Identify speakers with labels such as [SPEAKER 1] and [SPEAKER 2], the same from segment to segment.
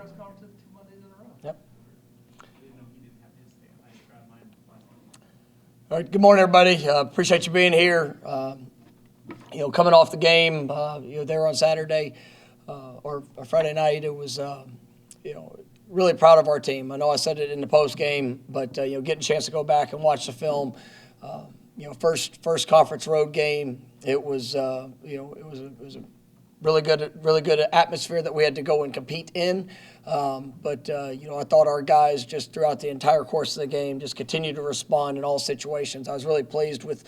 [SPEAKER 1] press conferences 2 Mondays in a row.
[SPEAKER 2] Yep.
[SPEAKER 1] I didn't know he didn't have his stand. I grabbed mine last night.
[SPEAKER 2] All right. Good morning, everybody. Appreciate you being here. Coming off the game, there on Saturday or Friday night, it was, really proud of our team. I know I said it in the post game, but getting a chance to go back and watch the film. First conference road game. It was a really good atmosphere that we had to go and compete in. I thought our guys just throughout the entire course of the game just continued to respond in all situations. I was really pleased with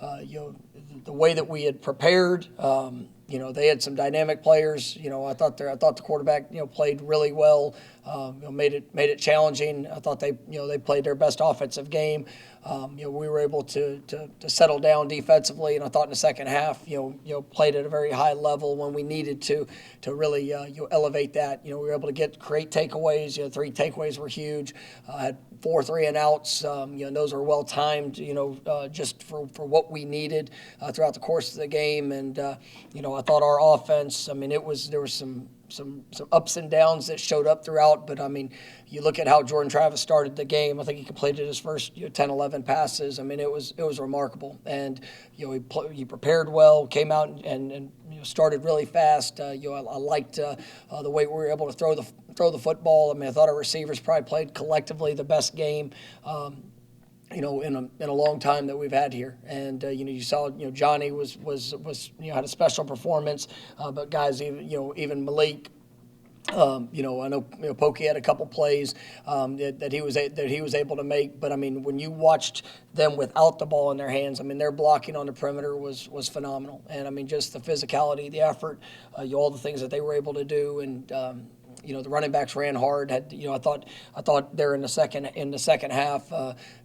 [SPEAKER 2] the way that we had prepared. They had some dynamic players. I thought the quarterback played really well. Made it challenging. I thought they played their best offensive game. We were able to settle down defensively, and I thought in the second half, played at a very high level when we needed to really elevate that. We were able to create takeaways. 3 takeaways were huge. Had 4 3-and-outs. Those are well timed. Just for what we needed throughout the course of the game, and I thought our offense. There was some ups and downs that showed up throughout, but you look at how Jordan Travis started the game. I think he completed his first 10, 11 passes. It was remarkable, and he prepared well, came out and started really fast. I liked the way we were able to throw the football. I thought our receivers probably played collectively the best game. In a long time that we've had here, and you saw Johnny was had a special performance, but guys even Malik. I know Pokey had a couple plays that he was able to make, but when you watched them without the ball in their hands, their blocking on the perimeter was phenomenal, and just the physicality, the effort, all the things that they were able to do, and the running backs ran hard. I thought there in the second half,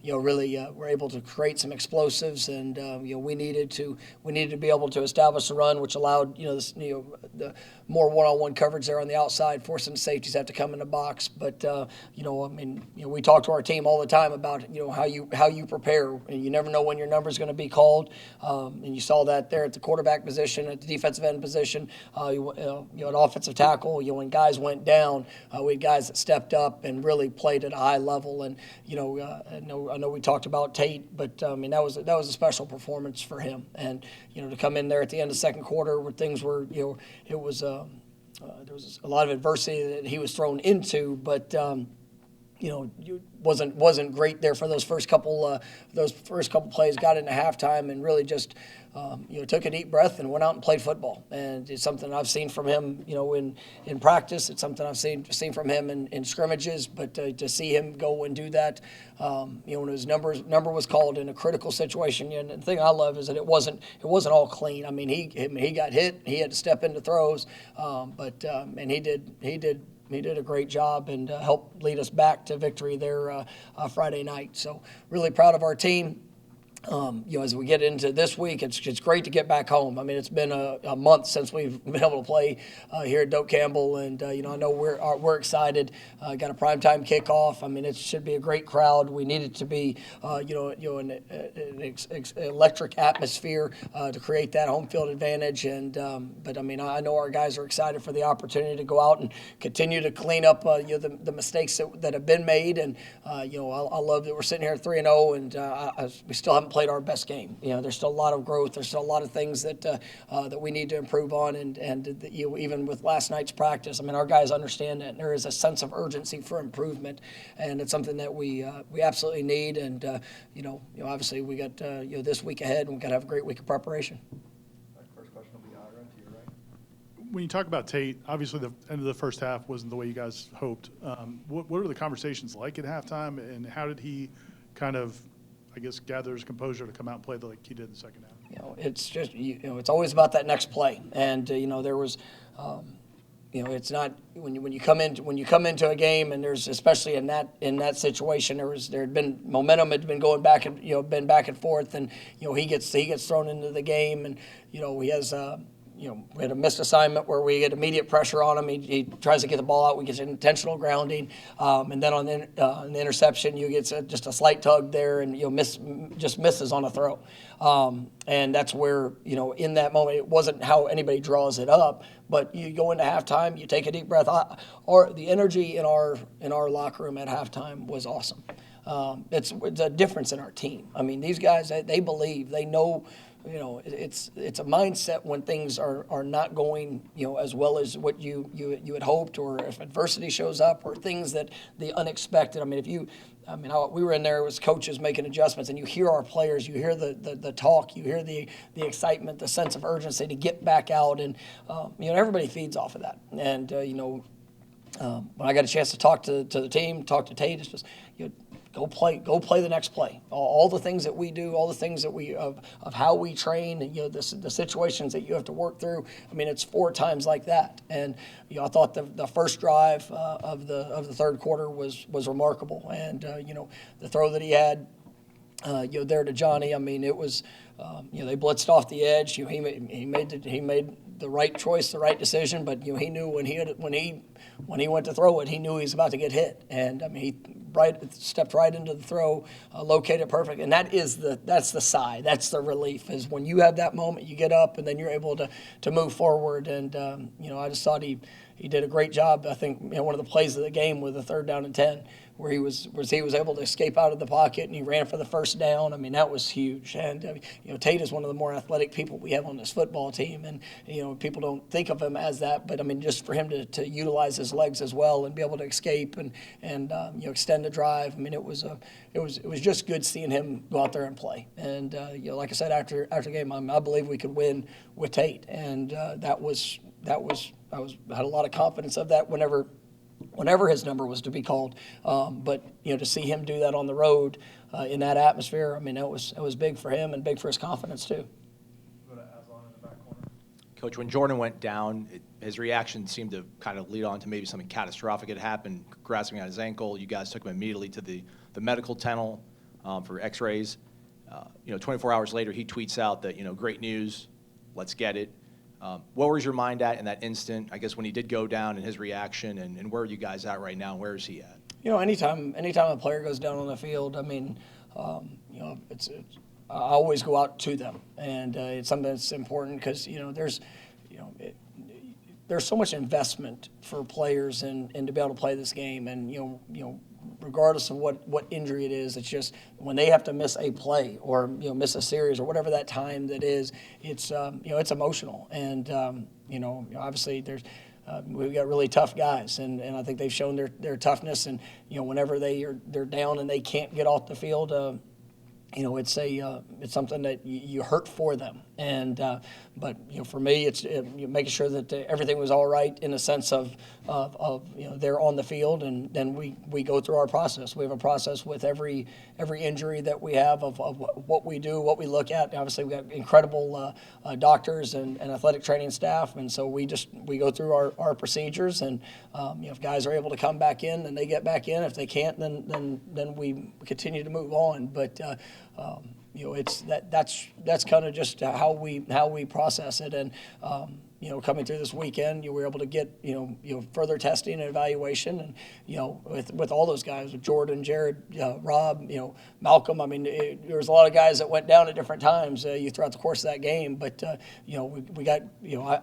[SPEAKER 2] really were able to create some explosives, and we needed to be able to establish a run, which allowed the more one-on-one coverage there on the outside, forcing the safeties to have to come in the box. But we talk to our team all the time about how you prepare, and you never know when your number is going to be called. And you saw that there at the quarterback position, at the defensive end position, at offensive tackle. When guys went down, we had guys that stepped up and really played at a high level. And I know we talked about Tate, but that was a special performance for him. And to come in there at the end of the second quarter where things were, it was there was a lot of adversity that he was thrown into, but wasn't great there for those first couple plays. Got into halftime and really just took a deep breath and went out and played football. And it's something I've seen from him, in practice. It's something I've seen from him in scrimmages. But to see him go and do that, when his number was called in a critical situation. And the thing I love is that it wasn't all clean. He got hit. He had to step into throws, and he did a great job and helped lead us back to victory there Friday night. So really proud of our team. As we get into this week, it's great to get back home. It's been a month since we've been able to play here at Doak Campbell, and I know we're excited. Got a primetime kickoff. It should be a great crowd. We need it to be, an electric atmosphere to create that home field advantage. And but I know our guys are excited for the opportunity to go out and continue to clean up the mistakes that have been made. And I love that we're sitting here at 3-0, and we still haven't played our best game. There's still a lot of growth. There's still a lot of things that we need to improve on, and even with last night's practice, our guys understand that, and there is a sense of urgency for improvement, and it's something that we absolutely need. And obviously we got this week ahead, and we've got to have a great week of preparation.
[SPEAKER 3] First question will be Ira to your right.
[SPEAKER 4] When you talk about Tate, obviously the end of the first half wasn't the way you guys hoped. What were the conversations like at halftime, and how did he kind of, gather his composure to come out and play like he did in the second half?
[SPEAKER 2] It's just, it's always about that next play. And, there was, it's not when you come into a game, and there's, especially in that situation, there had been momentum had been going back and, been back and forth, and, he gets thrown into the game, and, he has, we had a missed assignment where we get immediate pressure on him. He tries to get the ball out. We get intentional grounding, and then on the interception, you get just a slight tug there, and just misses on a throw. And that's where in that moment, it wasn't how anybody draws it up, but you go into halftime, you take a deep breath. The energy in our locker room at halftime was awesome. It's a difference in our team. I mean, these guys, they believe, they know. It's a mindset when things are not going, as well as what you had hoped, or if adversity shows up, or things that the unexpected. I mean, we were in there as coaches making adjustments, and you hear our players, you hear the talk, you hear the excitement, the sense of urgency to get back out, and everybody feeds off of that. And when I got a chance to talk to the team, talk to Tate, it's just go play the next play. All the things that we do, all the things that of how we train, and the situations that you have to work through. I mean, it's 4 times like that. And I thought the first drive of the third quarter was remarkable. And the throw that he had, there to Johnny. I mean, it was they blitzed off the edge. He made the right choice, the right decision. But he knew when he went to throw it, he knew he was about to get hit. And I mean, he stepped right into the throw, located perfect, and that's the sigh, that's the relief, is when you have that moment, you get up, and then you're able to move forward. And I just thought he did a great job. I think one of the plays of the game was the 3rd down and 10, where he was able to escape out of the pocket and he ran for the first down. I mean, that was huge. And Tate is one of the more athletic people we have on this football team, and people don't think of him as that, but I mean, just for him to utilize his legs as well and be able to escape and extend the drive. I mean, it was just good seeing him go out there and play. And like I said, after the game, I believe we could win with Tate, and I had a lot of confidence of that whenever his number was to be called. But to see him do that on the road in that atmosphere, I mean, it was big for him and big for his confidence too.
[SPEAKER 3] Go to Aslan in the back corner.
[SPEAKER 5] Coach, when Jordan went down, his reaction seemed to kind of lead on to maybe something catastrophic had happened, grasping at his ankle. You guys took him immediately to the medical tunnel for x-rays. 24 hours later, he tweets out that, great news, let's get it. What was your mind at in that instant, I guess, when he did go down, and his reaction, and where are you guys at right now, and where is he at?
[SPEAKER 2] Anytime a player goes down on the field, I mean, I always go out to them, and it's something that's important because, there's so much investment for players and to be able to play this game, and, regardless of what injury it is, it's just when they have to miss a play or miss a series or whatever that time that is, it's it's emotional. And obviously we've got really tough guys, and I think they've shown their toughness. And whenever they're down and they can't get off the field, it's something that you hurt for them. And but for me, it's making sure that everything was all right in the sense of they're on the field, and then we go through our process. We have a process with every injury that we have of what we do, what we look at. Obviously, we got incredible doctors and athletic training staff, and so we go through our procedures. And if guys are able to come back in, then they get back in. If they can't, then we continue to move on. But that's kind of just how we process it. And coming through this weekend, we were able to get further testing and evaluation, and with all those guys, with Jordan, Jared, Rob, Malcolm. I mean, there was a lot of guys that went down at different times throughout the course of that game. But we got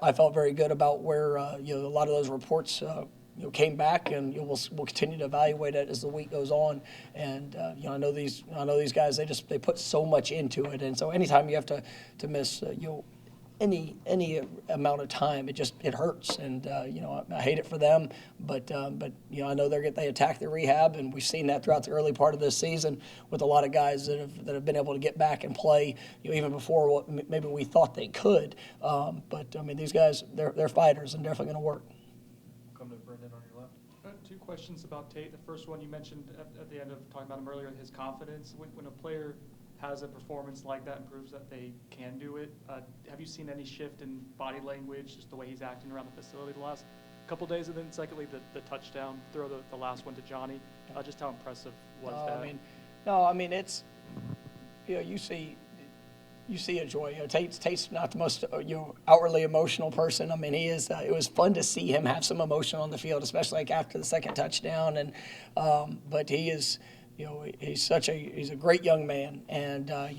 [SPEAKER 2] I felt very good about where a lot of those reports came back, and we'll continue to evaluate it as the week goes on. And I know these guys, they put so much into it, and so anytime you have to miss any amount of time, it hurts. And I hate it for them, but I know they attack the rehab, and we've seen that throughout the early part of this season with a lot of guys that have been able to get back and play even before what maybe we thought they could. But I mean, these guys, they're fighters and definitely going to work.
[SPEAKER 3] Come to Brendan on your left.
[SPEAKER 1] 2 questions about Tate. The first one, you mentioned at the end of talking about him earlier, his confidence. When a player has a performance like that and proves that they can do it, have you seen any shift in body language, just the way he's acting around the facility the last couple days? And then secondly, the touchdown throw, the last one to Johnny, just how impressive was that?
[SPEAKER 2] I mean, it's, you see, you see a joy. Tate's not the most outwardly emotional person. I mean, he is. It was fun to see him have some emotion on the field, especially like after the second touchdown. And but he is, he's a great young man, and I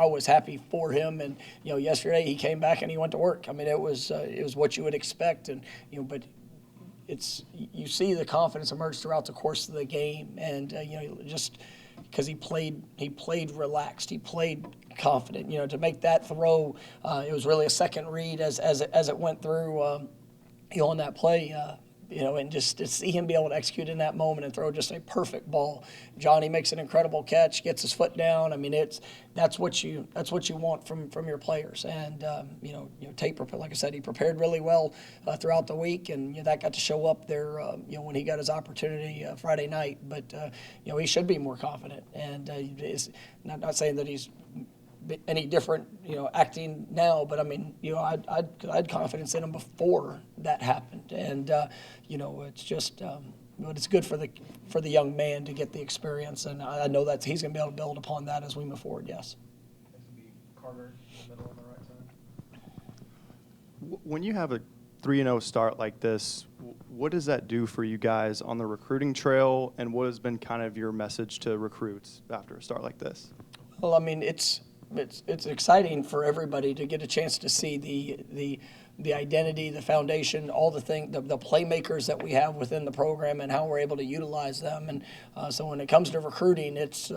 [SPEAKER 2] was happy for him. And yesterday he came back and he went to work. I mean, it was what you would expect, and but you see the confidence emerge throughout the course of the game, and just because he played relaxed, he played confident. To make that throw, it was really a second read as it went through, on that play. And just to see him be able to execute in that moment and throw just a perfect ball. Johnny makes an incredible catch, gets his foot down. I mean, that's what you want from your players. And Tate, like I said, he prepared really well throughout the week, and that got to show up there. When he got his opportunity Friday night. But he should be more confident. And it's not saying that he's any different, acting now, but I mean, I had confidence in him before that happened, and it's just, but it's good for the young man to get the experience, and I know that he's going to be able to build upon that as we move forward. Yes.
[SPEAKER 3] This will be Carter in the middle on the right side.
[SPEAKER 6] When you have a 3-0 start like this, what does that do for you guys on the recruiting trail, and what has been kind of your message to recruits after a start like this?
[SPEAKER 2] Well, I mean, it's exciting for everybody to get a chance to see the identity, the foundation, all the playmakers that we have within the program and how we're able to utilize them. And so when it comes to recruiting, it's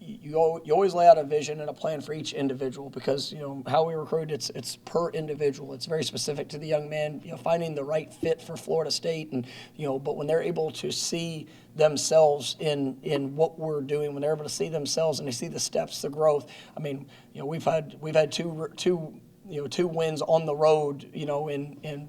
[SPEAKER 2] you always lay out a vision and a plan for each individual, because how we recruit, it's per individual. It's very specific to the young man, finding the right fit for Florida State, and but when they're able to see themselves in what we're doing, when they're able to see themselves and they see the steps, the growth. I mean, we've had two wins on the road, in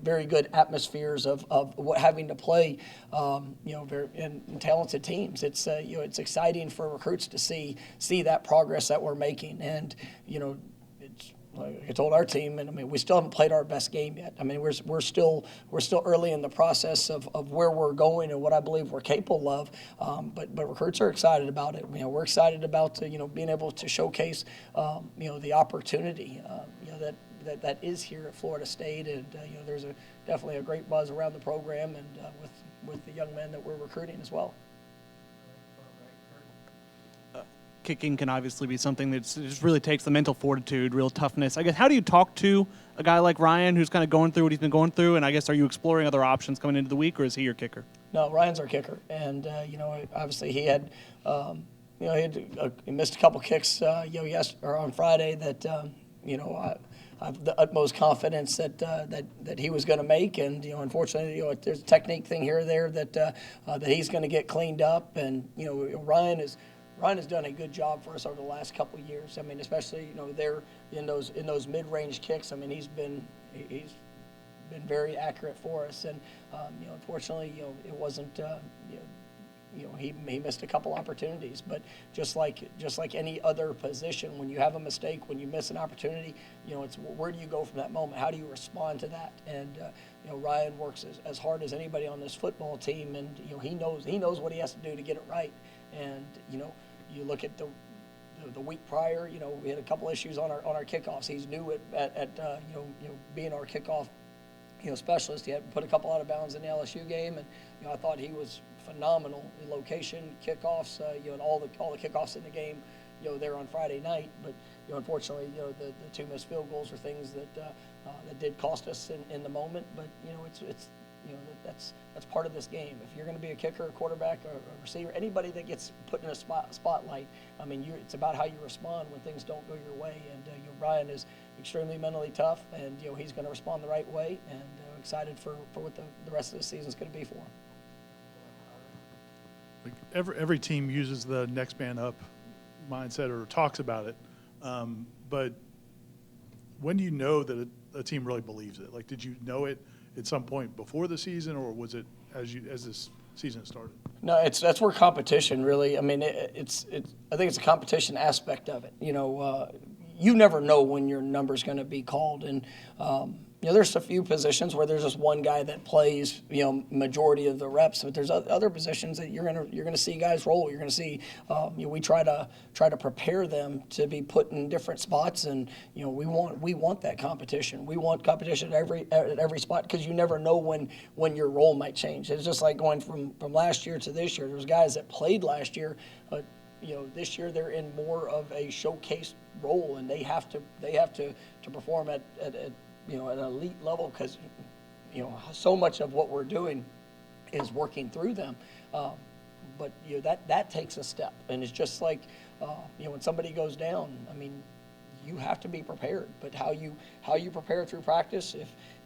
[SPEAKER 2] very good atmospheres of what having to play, very in talented teams. It's it's exciting for recruits to see that progress that we're making, and it's like I told our team, and I mean we still haven't played our best game yet. I mean we're still early in the process of where we're going and what I believe we're capable of. But recruits are excited about it. We're excited about being able to showcase the opportunity that is here at Florida State, and there's definitely a great buzz around the program and with the young men that we're recruiting as well.
[SPEAKER 7] Kicking can obviously be something that just really takes the mental fortitude, real toughness. I guess, how do you talk to a guy like Ryan who's kind of going through what he's been going through? And I guess, are you exploring other options coming into the week, or is he your kicker?
[SPEAKER 2] No, Ryan's our kicker, and obviously he had he missed a couple kicks on Friday that I have the utmost confidence that he was going to make, and unfortunately there's a technique thing here or there that he's going to get cleaned up, and Ryan has done a good job for us over the last couple of years. I mean, especially there in those mid-range kicks. I mean, he's been very accurate for us, and unfortunately it wasn't he missed a couple opportunities, but just like any other position, when you have a mistake, when you miss an opportunity, it's where do you go from that moment? How do you respond to that? And Ryan works as hard as anybody on this football team, and he knows what he has to do to get it right. And you look at the week prior, we had a couple issues on our kickoffs. He's new at being our kickoff specialist. He had put a couple out of bounds in the LSU game, and I thought he was phenomenal in location, kickoffs, and all the kickoffs in the game, there on Friday night. But unfortunately, the two missed field goals are things that did cost us in the moment. But it's that's part of this game. If you're going to be a kicker, a quarterback, a receiver, anybody that gets put in a spotlight, I mean, it's about how you respond when things don't go your way. And Ryan is extremely mentally tough, and he's going to respond the right way. And excited for what the rest of the season is going to be for him.
[SPEAKER 4] Like every team uses the next man up mindset or talks about it, but when do you know that a team really believes it? Like, did you know it at some point before the season, or was it as this season started?
[SPEAKER 2] No, that's where competition really. I mean, I think it's a competition aspect of it. You never know when your number's going to be called, and there's a few positions where there's just one guy that plays, majority of the reps, but there's other positions that you're gonna see guys roll. You're gonna see, we try to prepare them to be put in different spots, and we want that competition. We want competition at every spot, because you never know when your role might change. It's just like going from last year to this year. There's guys that played last year, but this year they're in more of a showcase role, and they have to perform at an elite level, because so much of what we're doing is working through them. But that takes a step, and it's just like when somebody goes down. I mean, you have to be prepared. But how you prepare through practice,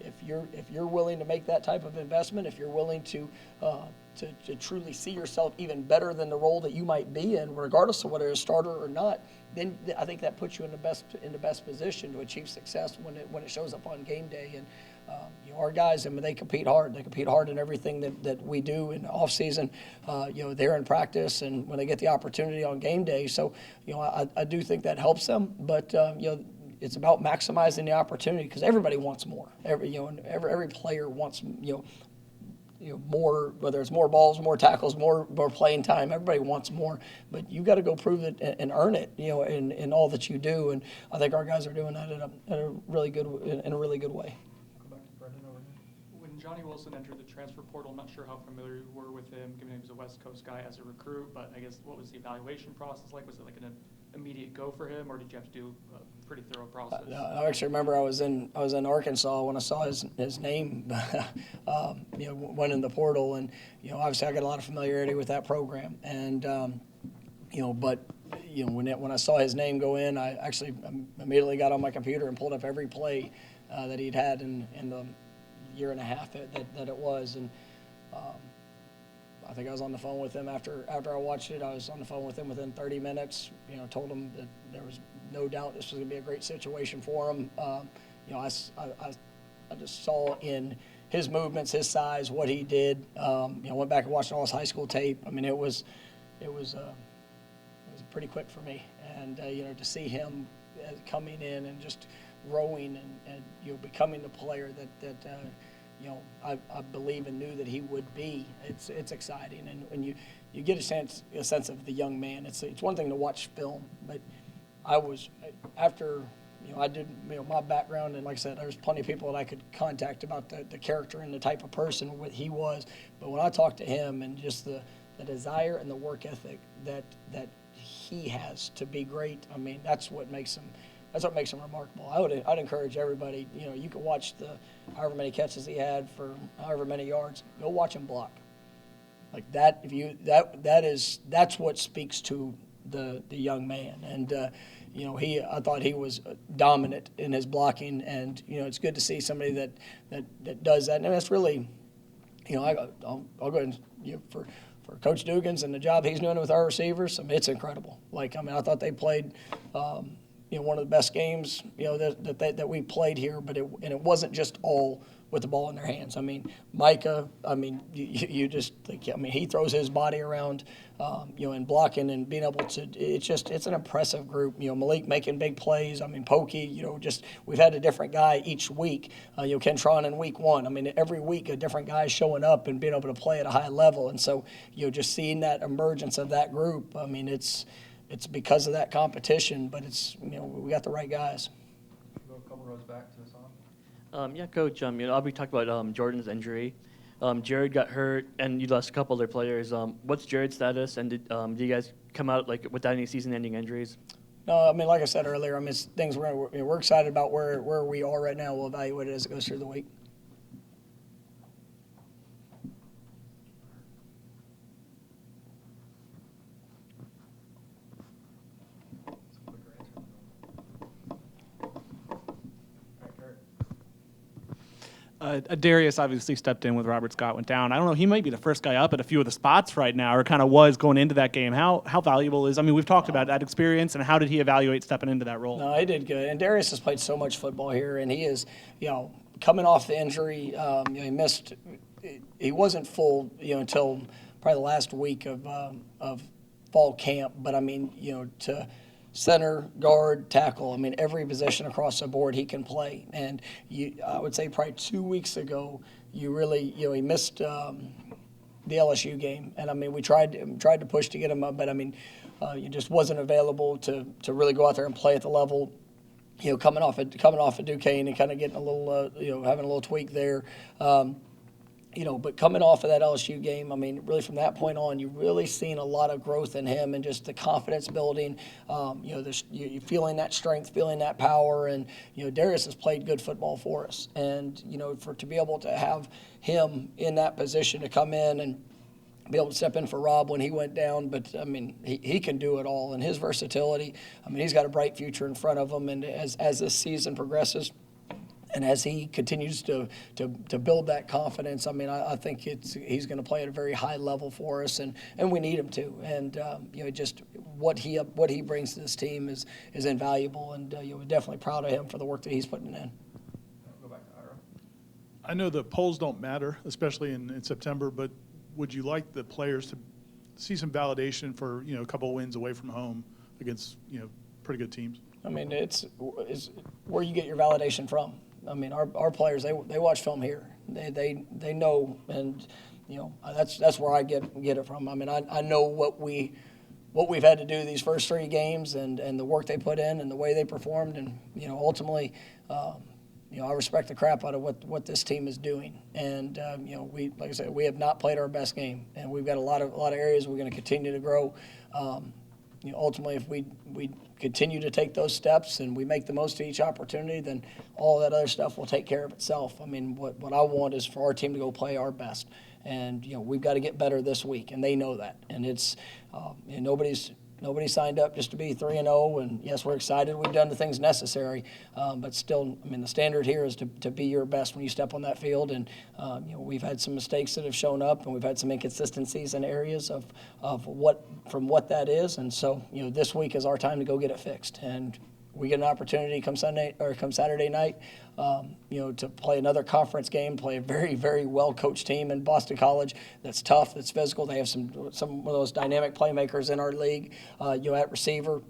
[SPEAKER 2] if you're willing to make that type of investment, if you're willing to truly see yourself even better than the role that you might be in, regardless of whether it's a starter or not, then I think that puts you in the best position to achieve success when it shows up on game day. And our guys, I mean, they compete hard. They compete hard in everything that we do in the off season. They're in practice, and when they get the opportunity on game day. So I do think that helps them. But it's about maximizing the opportunity, because everybody wants more. Every player wants more, whether it's more balls, more tackles, more playing time. Everybody wants more, but you got to go prove it and earn it, in all that you do. And I think our guys are doing that in a really good way.
[SPEAKER 3] Go back to Brendan over here.
[SPEAKER 1] When Johnny Wilson entered the transfer portal, I'm not sure how familiar you were with him, given he was a West Coast guy as a recruit, but I guess what was the evaluation process like? Was it like an immediate go for him, or did you have to do a pretty thorough process?
[SPEAKER 2] I actually remember I was in Arkansas when I saw his name, went in the portal, and obviously I got a lot of familiarity with that program, and when I saw his name go in, I actually immediately got on my computer and pulled up every play that he'd had in the year and a half that it was, and I think I was on the phone with him after I watched it. I was on the phone with him within 30 minutes. Told him that there was no doubt this was going to be a great situation for him. I just saw in his movements, his size, what he did. Went back and watched all his high school tape. I mean, it was pretty quick for me, and to see him coming in and just growing and becoming the player that I believe and knew that he would be. It's exciting, and when you get a sense of the young man. It's one thing to watch film, but I was after I did my background, and like I said, there's plenty of people that I could contact about the character and the type of person what he was. But when I talked to him and just the desire and the work ethic that he has to be great, I mean, that's what makes him remarkable. I'd encourage everybody, you can watch the however many catches he had for however many yards. Go watch him block. Like that, that's what speaks to the young man. And I thought he was dominant in his blocking, and it's good to see somebody that does that. And that's really, I'll go ahead and for Coach Dugans and the job he's doing with our receivers, I mean, it's incredible. I thought they played one of the best games that we played here, but it wasn't just all with the ball in their hands. I mean, Micah, I mean, you just think, I mean, he throws his body around, and blocking and being able to, it's an impressive group. Malik making big plays. I mean, Pokey, we've had a different guy each week. Kentron in week 1. I mean, every week a different guy showing up and being able to play at a high level. And so, just seeing that emergence of that group, I mean, it's because of that competition, but it's, we got the right guys.
[SPEAKER 3] Go a couple rows back to Hassan.
[SPEAKER 8] Yeah, Coach, we talked about Jordan's injury. Jared got hurt, and you lost a couple other players. What's Jared's status, and did you guys come out without any season-ending injuries?
[SPEAKER 2] No, I mean, like I said earlier, I mean, it's things we're excited about where we are right now. We'll evaluate it as it goes through the week.
[SPEAKER 7] Darius obviously stepped in with Robert Scott went down. I don't know. He might be the first guy up at a few of the spots right now, or kind of was going into that game. How valuable is? I mean, we've talked about that experience, and how did he evaluate stepping into that role?
[SPEAKER 2] No, he did good. And Darius has played so much football here, and he is, coming off the injury. He missed. He wasn't full, until probably the last week of fall camp. But I mean, center, guard, tackle. I mean, every position across the board he can play. And I would say probably 2 weeks ago, he missed the LSU game. And, I mean, we tried to push to get him up, but, I mean, he just wasn't available to really go out there and play at the level. Coming off of Duquesne and kind of getting a little, having a little tweak there. But coming off of that LSU game, I mean, really from that point on, you've really seen a lot of growth in him and just the confidence building. You're feeling that strength, feeling that power, and Darius has played good football for us. And to be able to have him in that position to come in and be able to step in for Rob when he went down, but I mean, he can do it all, and his versatility. I mean, he's got a bright future in front of him, and as this season progresses, and as he continues to build that confidence, I mean, I think he's going to play at a very high level for us, and we need him to. And just what he brings to this team is invaluable, and we're definitely proud of him for the work that he's putting in.
[SPEAKER 3] Go back to Ira.
[SPEAKER 4] I know the polls don't matter, especially in September, but would you like the players to see some validation for a couple of wins away from home against pretty good teams?
[SPEAKER 2] I mean, it's where you get your validation from. I mean, our players they watch film here. They know, and that's where I get it from. I mean, I know what we've had to do these first 3 games and the work they put in and the way they performed, and ultimately. I respect the crap out of what this team is doing, and like I said, we have not played our best game, and we've got a lot of areas we're going to continue to grow. Ultimately, if we continue to take those steps and we make the most of each opportunity, then all that other stuff will take care of itself. I mean, what I want is for our team to go play our best, and we've got to get better this week, and they know that, and it's Nobody signed up just to be 3-0, and yes, we're excited. We've done the things necessary, but still, I mean, the standard here is to be your best when you step on that field. And we've had some mistakes that have shown up, and we've had some inconsistencies in areas of what that is. And so, this week is our time to go get it fixed. And we get an opportunity come Saturday night, to play another conference game, play a very, very well-coached team in Boston College that's tough, that's physical. They have some of those dynamic playmakers in our league, at receiver.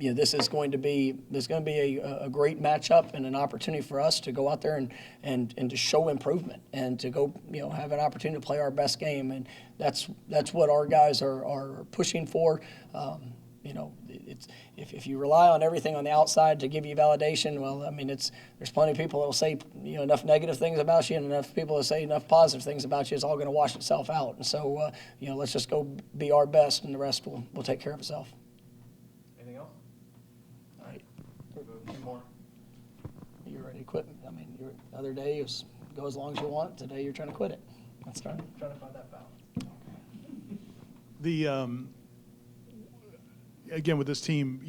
[SPEAKER 2] This is going to be a great matchup and an opportunity for us to go out there and to show improvement and to go, have an opportunity to play our best game. And that's what our guys are pushing for. If you rely on everything on the outside to give you validation, well, I mean, there's plenty of people that will say enough negative things about you, and enough people that say enough positive things about you. It's all going to wash itself out. And so, let's just go be our best, and the rest will take care of itself.
[SPEAKER 3] Anything else?
[SPEAKER 2] All right,
[SPEAKER 3] Two more.
[SPEAKER 2] you're ready to quit. I mean, the other day was go as long as you want. Today you're trying to quit it. That's fine.
[SPEAKER 3] Trying to find that balance.
[SPEAKER 4] Again, with this team,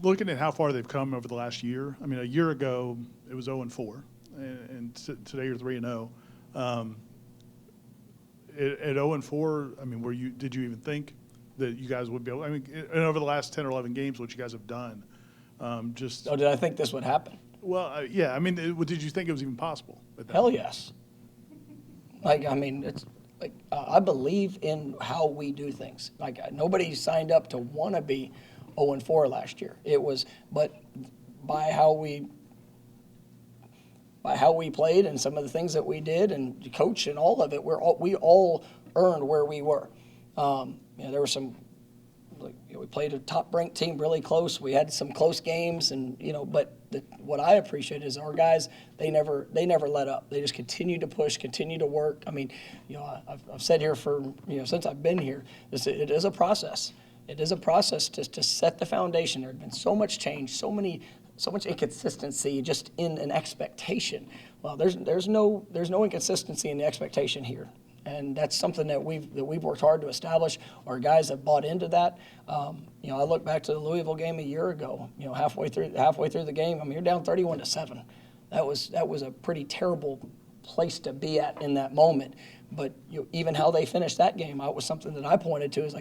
[SPEAKER 4] looking at how far they've come over the last year. I mean, a year ago it was 0-4, and today you're 3-0. At 0-4, I mean, did you even think that you guys would be able? I mean, and over the last 10 or 11 games, what you guys have done,
[SPEAKER 2] Oh, did I think this would happen?
[SPEAKER 4] Well, yeah. I mean, did you think it was even possible?
[SPEAKER 2] Hell yes. It's. I believe in how we do things. Nobody signed up to want to be 0-4 last year. It was, but by how we played and some of the things that we did and coach and all of it, we all earned where we were. There were some. We played a top-ranked team really close. We had some close games, and but what I appreciate is our guys. They never let up. They just continue to push, continue to work. I mean, I've said here for since I've been here, it is a process. It is a process to set the foundation. There had been so much change, so much inconsistency just in an expectation. Well, there's no inconsistency in the expectation here. And that's something that we've worked hard to establish. Our guys have bought into that. I look back to the Louisville game a year ago. Halfway through the game, I mean, you're down 31-7. That was a pretty terrible place to be at in that moment. But even how they finished that game out was something that I pointed to as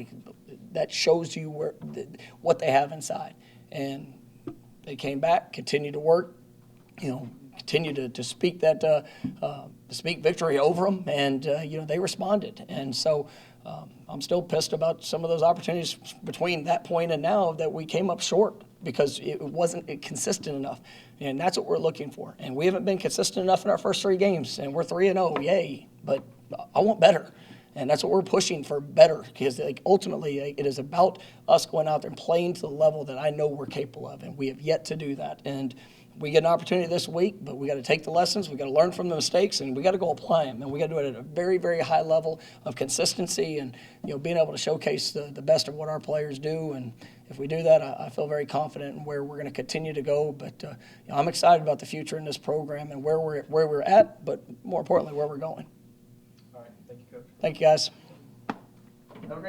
[SPEAKER 2] that shows you what they have inside. And they came back, continued to work. Continue to speak that. To speak victory over them, and they responded. And so, I'm still pissed about some of those opportunities between that point and now that we came up short because it wasn't consistent enough. And that's what we're looking for. And we haven't been consistent enough in our first 3 games, and we're 3-0, yay. But I want better. And that's what we're pushing for, better, because ultimately it is about us going out there and playing to the level that I know we're capable of, and we have yet to do that. And we get an opportunity this week, but we got to take the lessons, we got to learn from the mistakes, and we got to go apply them. And we got to do it at a very, very high level of consistency and being able to showcase the best of what our players do. And if we do that, I feel very confident in where we're going to continue to go. But I'm excited about the future in this program and where we're at, but more importantly, where we're going.
[SPEAKER 3] All right, thank you, Coach.
[SPEAKER 2] Thank you, guys.